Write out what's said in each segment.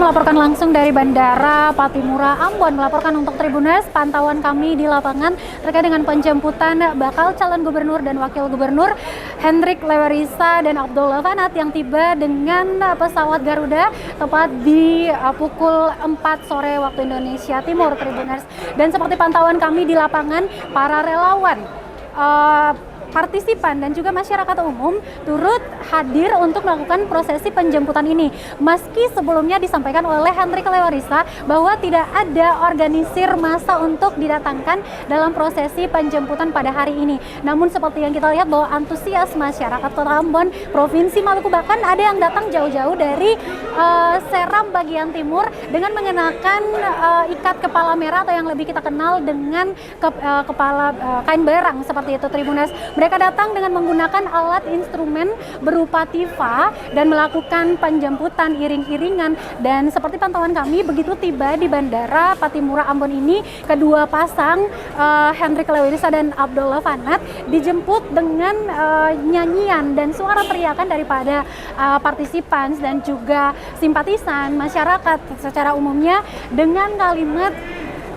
melaporkan langsung dari Bandara Patimura Ambon, melaporkan untuk Tribuners pantauan kami di lapangan terkait dengan penjemputan bakal calon gubernur dan wakil gubernur Hendrik Lewerisa dan Abdullah Fanat yang tiba dengan pesawat Garuda tepat di pukul 4 sore waktu Indonesia Timur, Tribuners. Dan seperti pantauan kami di lapangan, para relawan, partisipan dan juga masyarakat umum turut hadir untuk melakukan prosesi penjemputan ini. Meski sebelumnya disampaikan oleh Hendrik Lewerisa bahwa tidak ada organisir massa untuk didatangkan dalam prosesi penjemputan pada hari ini. Namun seperti yang kita lihat bahwa antusias masyarakat Kota Ambon, Provinsi Maluku, bahkan ada yang datang jauh-jauh dari Seram bagian timur dengan mengenakan ikat kepala merah atau yang lebih kita kenal dengan kepala kain berang seperti itu, Tribuners. Mereka datang dengan menggunakan alat instrumen berupa tifa dan melakukan penjemputan iring-iringan. Dan seperti pantauan kami, begitu tiba di Bandara Patimura Ambon ini, kedua pasang Hendrik Lewerisa dan Abdullah Fanat dijemput dengan nyanyian dan suara teriakan daripada partisipan dan juga simpatisan masyarakat secara umumnya dengan kalimat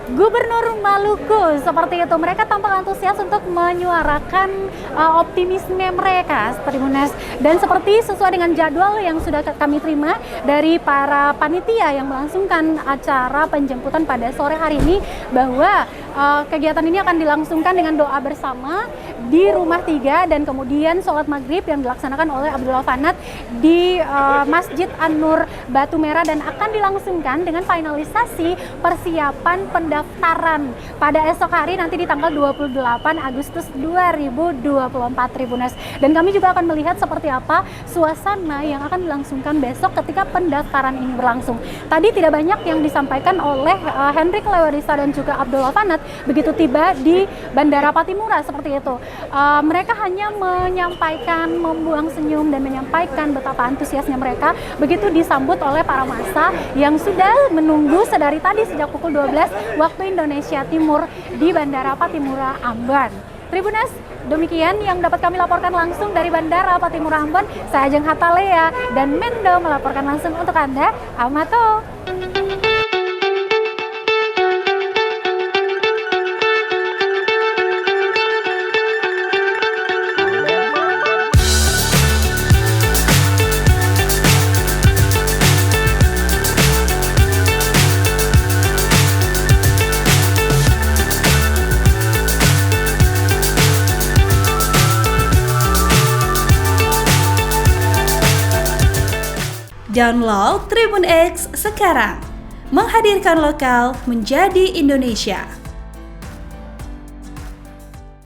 Gubernur Maluku, seperti itu. Mereka tampak antusias untuk menyuarakan optimisme mereka, Tribuners. Dan seperti sesuai dengan jadwal yang sudah kami terima dari para panitia yang melangsungkan acara penjemputan pada sore hari ini, bahwa kegiatan ini akan dilangsungkan dengan doa bersama di Rumah 3 dan kemudian sholat maghrib yang dilaksanakan oleh Abdullah Fanat di Masjid An-Nur Batu Merah, dan akan dilangsungkan dengan finalisasi persiapan pendaftaran pada esok hari nanti di tanggal 28 Agustus 2024, Tribuners. Dan kami juga akan melihat seperti apa suasana yang akan dilangsungkan besok ketika pendaftaran ini berlangsung. Tadi tidak banyak yang disampaikan oleh Hendrik Lewerisa dan juga Abdullah Fanat begitu tiba di Bandara Patimura seperti itu. Mereka hanya menyampaikan, membuang senyum dan menyampaikan betapa antusiasnya mereka begitu disambut oleh para massa yang sudah menunggu sedari tadi sejak pukul 12 waktu Indonesia Timur di Bandara Patimura Ambon. Tribuners, demikian yang dapat kami laporkan langsung dari Bandara Patimura Ambon. Saya Ajeng Hatalea dan Mendo melaporkan langsung untuk Anda. Amato. Download Tribun X sekarang, menghadirkan lokal menjadi Indonesia.